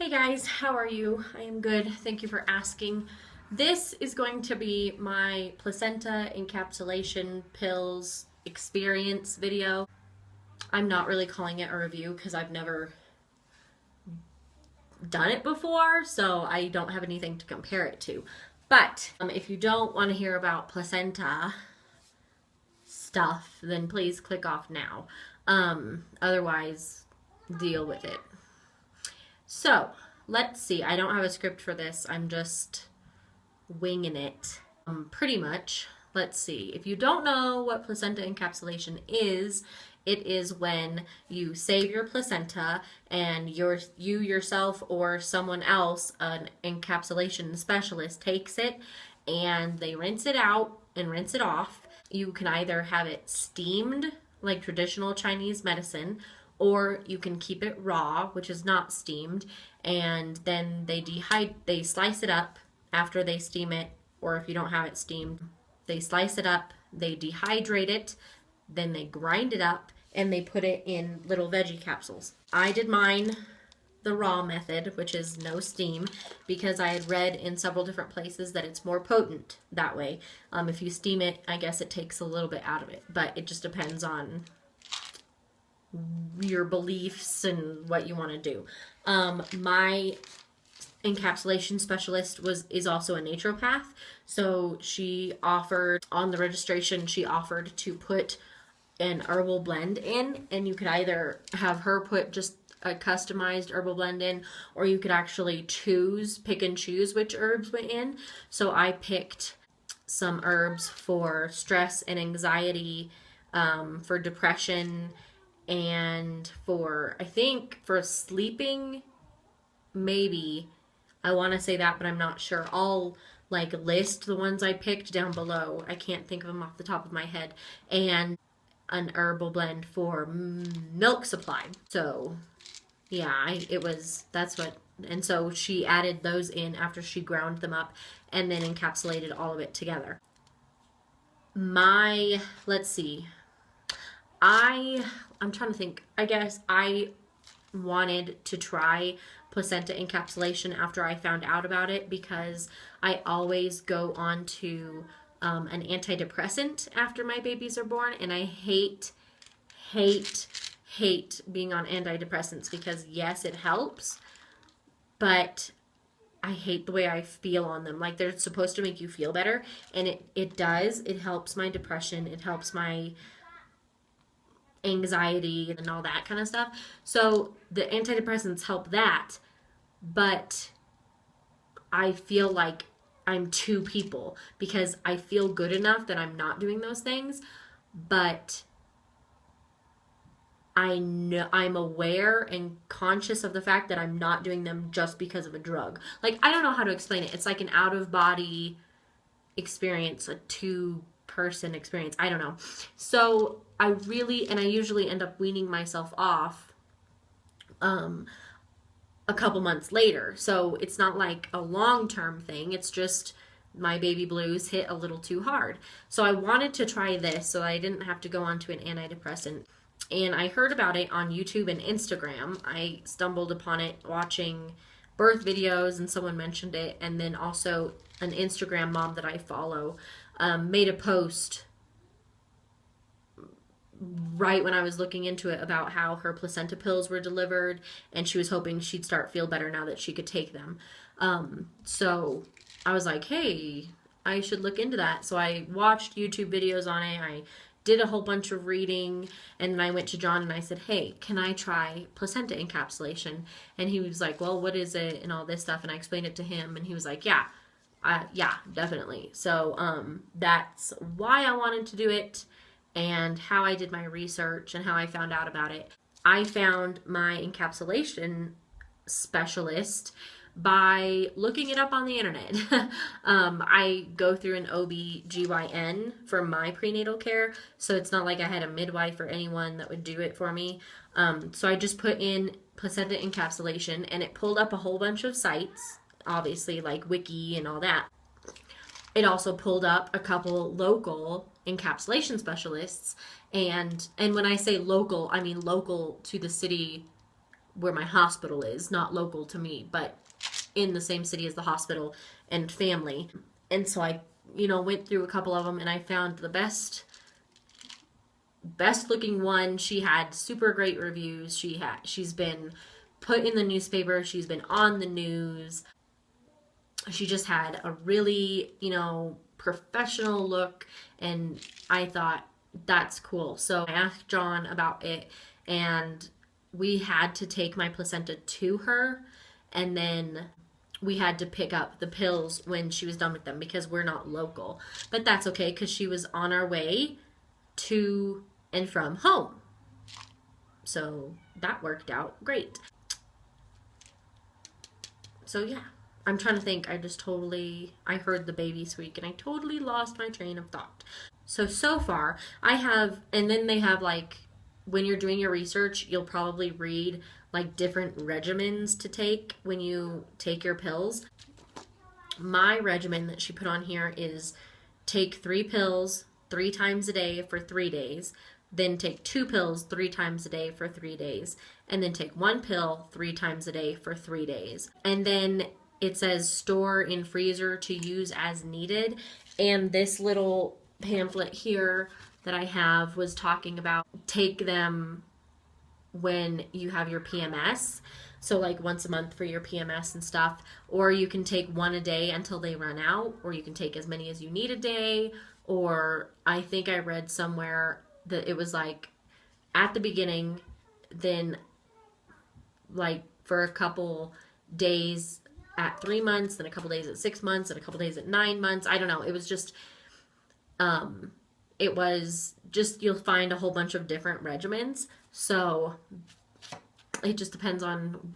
Hey guys, how are you? I am good. Thank you for asking. This is going to be my placenta encapsulation pills experience video. I'm not really calling it a review because I've never done it before, so I don't have anything to compare it to. But if you don't want to hear about placenta stuff, then please click off now. Otherwise, deal with it. So, let's see. I don't have a script for this. I'm just winging it. Pretty much. Let's see. If you don't know what placenta encapsulation is, it is when you save your placenta and you yourself or someone else, an encapsulation specialist, takes it and they rinse it out and rinse it off. You can either have it steamed like traditional Chinese medicine, or you can keep it raw, which is not steamed, and then they slice it up after they steam it, or if you don't have it steamed, they slice it up, they dehydrate it, then they grind it up, and they put it in little veggie capsules. I did mine the raw method, which is no steam, because I had read in several different places that it's more potent that way. If you steam it, I guess it takes a little bit out of it, but it just depends on your beliefs and what you want to do. My encapsulation specialist is also a naturopath, so she offered on the registration, she offered to put an herbal blend in, and you could either have her put just a customized herbal blend in, or you could actually pick and choose which herbs went in. So I picked some herbs for stress and anxiety, for depression, and I think for sleeping, maybe. I want to say that, but I'm not sure. I'll list the ones I picked down below. I can't think of them off the top of my head. And an herbal blend for milk supply. So yeah, and so she added those in after she ground them up and then encapsulated all of it together. Let's see. I'm trying to think. I guess I wanted to try placenta encapsulation after I found out about it, because I always go on to an antidepressant after my babies are born, and I hate being on antidepressants, because yes, it helps, but I hate the way I feel on them. Like, they're supposed to make you feel better, and it does. It helps my depression. It helps my anxiety and all that kind of stuff. So the antidepressants help that, but I feel like I'm two people, because I feel good enough that I'm not doing those things, but I know I'm aware and conscious of the fact that I'm not doing them just because of a drug. Like, I don't know how to explain it. It's like an out-of-body experience, a two-person experience. I don't know. So I usually end up weaning myself off a couple months later. So it's not like a long-term thing. It's just my baby blues hit a little too hard. So I wanted to try this so I didn't have to go onto an antidepressant. And I heard about it on YouTube and Instagram. I stumbled upon it watching birth videos, and someone mentioned it. And then also an Instagram mom that I follow made a post right when I was looking into it about how her placenta pills were delivered, and she was hoping she'd feel better now that she could take them. So I was like, hey, I should look into that. So I watched YouTube videos on it. I did a whole bunch of reading, and then I went to John and I said, hey, can I try placenta encapsulation? And he was like, well, what is it, and all this stuff, and I explained it to him, and he was like, yeah, definitely. So that's why I wanted to do it, and how I did my research and how I found out about it. I found my encapsulation specialist by looking it up on the internet. I go through an OB/GYN for my prenatal care, so it's not like I had a midwife or anyone that would do it for me. So I just put in placenta encapsulation, and it pulled up a whole bunch of sites, obviously, like Wiki and all that. It also pulled up a couple local encapsulation specialists, and when I say local, I mean local to the city where my hospital is, not local to me, but in the same city as the hospital and family. And so I, went through a couple of them, and I found the best looking one. She had super great reviews. She's been put in the newspaper. She's been on the news. She just had a really, professional look, and I thought, that's cool. So I asked John about it, and we had to take my placenta to her, and then we had to pick up the pills when she was done with them because we're not local. But that's okay, because she was on our way to and from home. So that worked out great. So yeah, I'm trying to think. I heard the baby squeak and I totally lost my train of thought. So far I have, and then they have like, when you're doing your research, you'll probably read like different regimens to take when you take your pills. My regimen that she put on here is take 3 pills 3 times a day for 3 days, then take 2 pills 3 times a day for 3 days, and then take 1 pill 3 times a day for 3 days. And then it says store in freezer to use as needed. And this little pamphlet here that I have was talking about take them when you have your PMS. So like once a month for your PMS and stuff, or you can take 1 a day until they run out, or you can take as many as you need a day. Or I think I read somewhere that it was like at the beginning, then like for a couple days at 3 months, then a couple days at 6 months, and a couple days at 9 months. I don't know. It was just, you'll find a whole bunch of different regimens. So it just depends on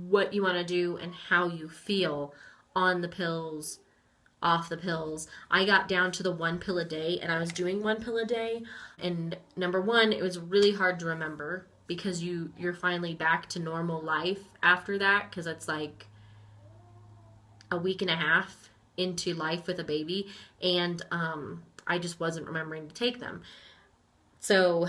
what you want to do and how you feel on the pills, off the pills. I got down to the 1 pill a day, and I was doing 1 pill a day. And number one, it was really hard to remember because you're finally back to normal life after that, because it's like a week and a half into life with a baby, and I just wasn't remembering to take them. So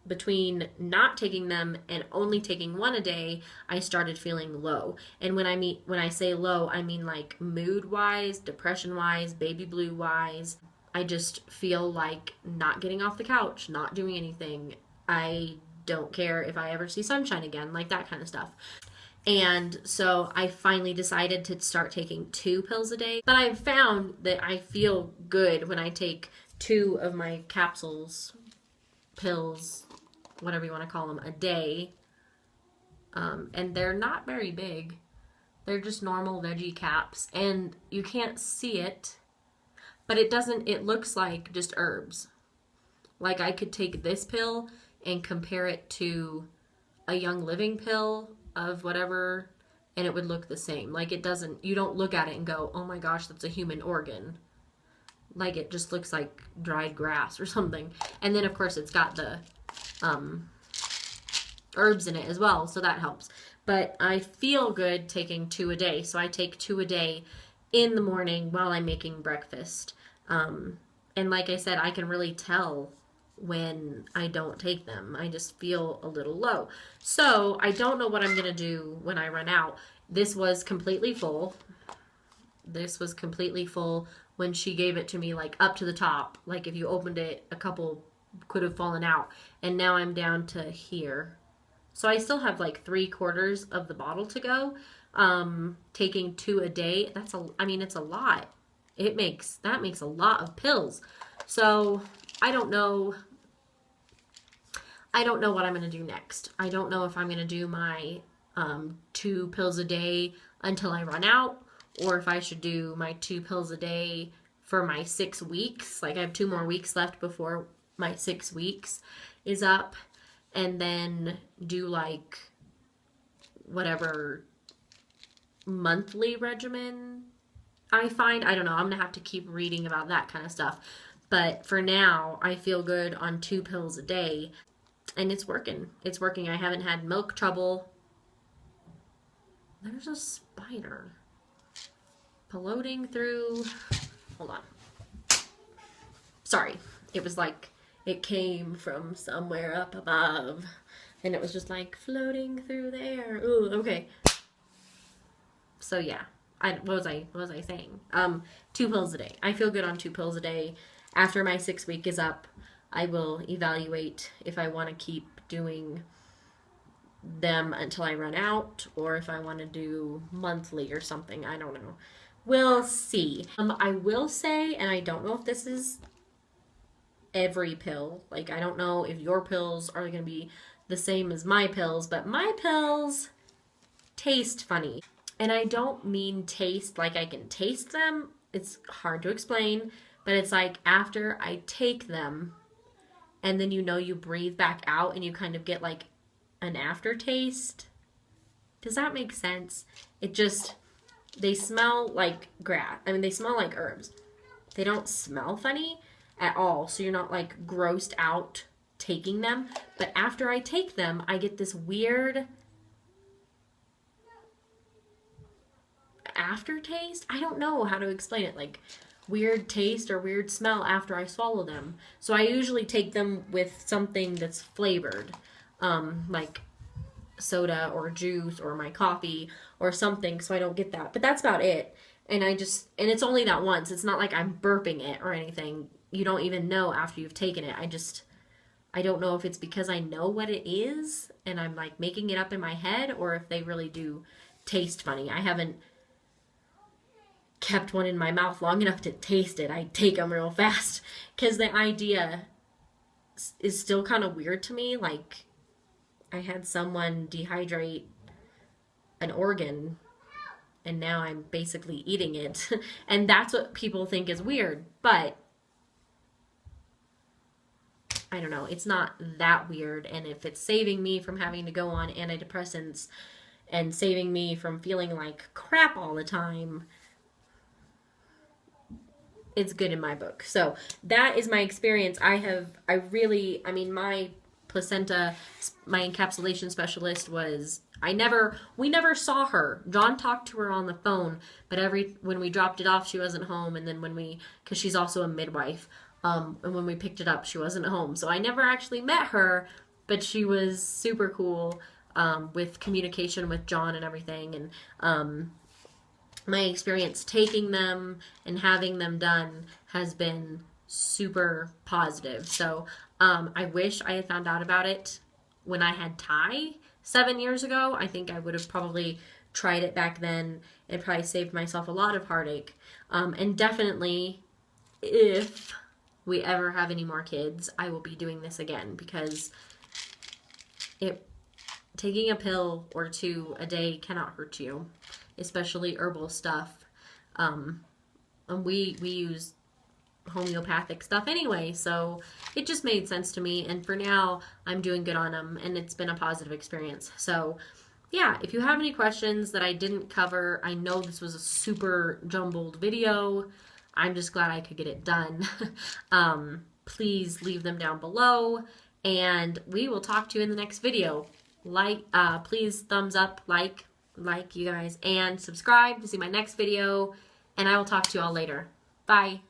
between not taking them and only taking 1 a day, I started feeling low. And when I say low, I mean like mood wise, depression wise, baby blue wise. I just feel like not getting off the couch, not doing anything. I don't care if I ever see sunshine again, like that kind of stuff. And so I finally decided to start taking 2 pills a day. But I've found that I feel good when I take 2 of my capsules, pills, whatever you want to call them, a day. And they're not very big. They're just normal veggie caps. And you can't see it, but it looks like just herbs. Like I could take this pill and compare it to a Young Living pill of whatever, and it would look the same. Like you don't look at it and go, oh my gosh, that's a human organ. Like it just looks like dried grass or something. And then of course it's got the herbs in it as well, so that helps. But I feel good taking 2 a day, so I take 2 a day in the morning while I'm making breakfast. And like I said, I can really tell when I don't take them. I just feel a little low. So I don't know what I'm going to do when I run out. This was completely full. This was completely full when she gave it to me, like up to the top. Like if you opened it, a couple could have fallen out. And now I'm down to here. So I still have like 3/4 of the bottle to go. Taking 2 a day, it's a lot. That makes a lot of pills. So I don't know what I'm going to do next. I don't know if I'm going to do my 2 pills a day until I run out, or if I should do my 2 pills a day for my 6 weeks. Like I have 2 more weeks left before my 6 weeks is up, and then do like whatever monthly regimen I find. I don't know. I'm going to have to keep reading about that kind of stuff. But for now, I feel good on 2 pills a day. And it's working. It's working. I haven't had milk trouble. There's a spider piloting through. Hold on. Sorry. It was like it came from somewhere up above. and it was just like floating through the air. Ooh, okay. So yeah, what was I saying? 2 pills a day. I feel good on 2 pills a day. After my 6 week is up, I will evaluate if I want to keep doing them until I run out, or if I want to do monthly or something. I don't know. We'll see. I will say, and I don't know if this is every pill. Like, I don't know if your pills are going to be the same as my pills, but my pills taste funny. And I don't mean taste like I can taste them. It's hard to explain, but it's like after I take them, and then you breathe back out and you kind of get like an aftertaste. Does that make sense? They smell like grass. I mean, they smell like herbs. They don't smell funny at all, so you're not like grossed out taking them. But after I take them, I get this weird aftertaste. I don't know how to explain it. Like weird taste or weird smell after I swallow them. So I usually take them with something that's flavored, like soda or juice or my coffee or something, so I don't get that. But that's about it. And it's only that once. It's not like I'm burping it or anything. You don't even know after you've taken it. I don't know if it's because I know what it is and I'm like making it up in my head, or if they really do taste funny. I haven't kept one in my mouth long enough to taste it. I take them real fast because the idea is still kind of weird to me. Like, I had someone dehydrate an organ and now I'm basically eating it. And that's what people think is weird, but I don't know. It's not that weird. And if it's saving me from having to go on antidepressants and saving me from feeling like crap all the time, it's good in my book. So that is my experience. My placenta, my encapsulation specialist we never saw her. John talked to her on the phone, but when we dropped it off, she wasn't home. And then because she's also a midwife, and when we picked it up, she wasn't home. So I never actually met her, but she was super cool, with communication with John and everything. And, my experience taking them and having them done has been super positive. So I wish I had found out about it when I had Ty 7 years ago. I think I would have probably tried it back then and probably saved myself a lot of heartache. And definitely, if we ever have any more kids, I will be doing this again, because taking a pill or 2 a day cannot hurt you, especially herbal stuff. And we use homeopathic stuff anyway, so it just made sense to me. And for now, I'm doing good on them, and it's been a positive experience. So yeah, if you have any questions that I didn't cover, I know this was a super jumbled video. I'm just glad I could get it done. Please leave them down below, and we will talk to you in the next video. Please thumbs up, like you guys, and subscribe to see my next video, and I will talk to you all later. Bye.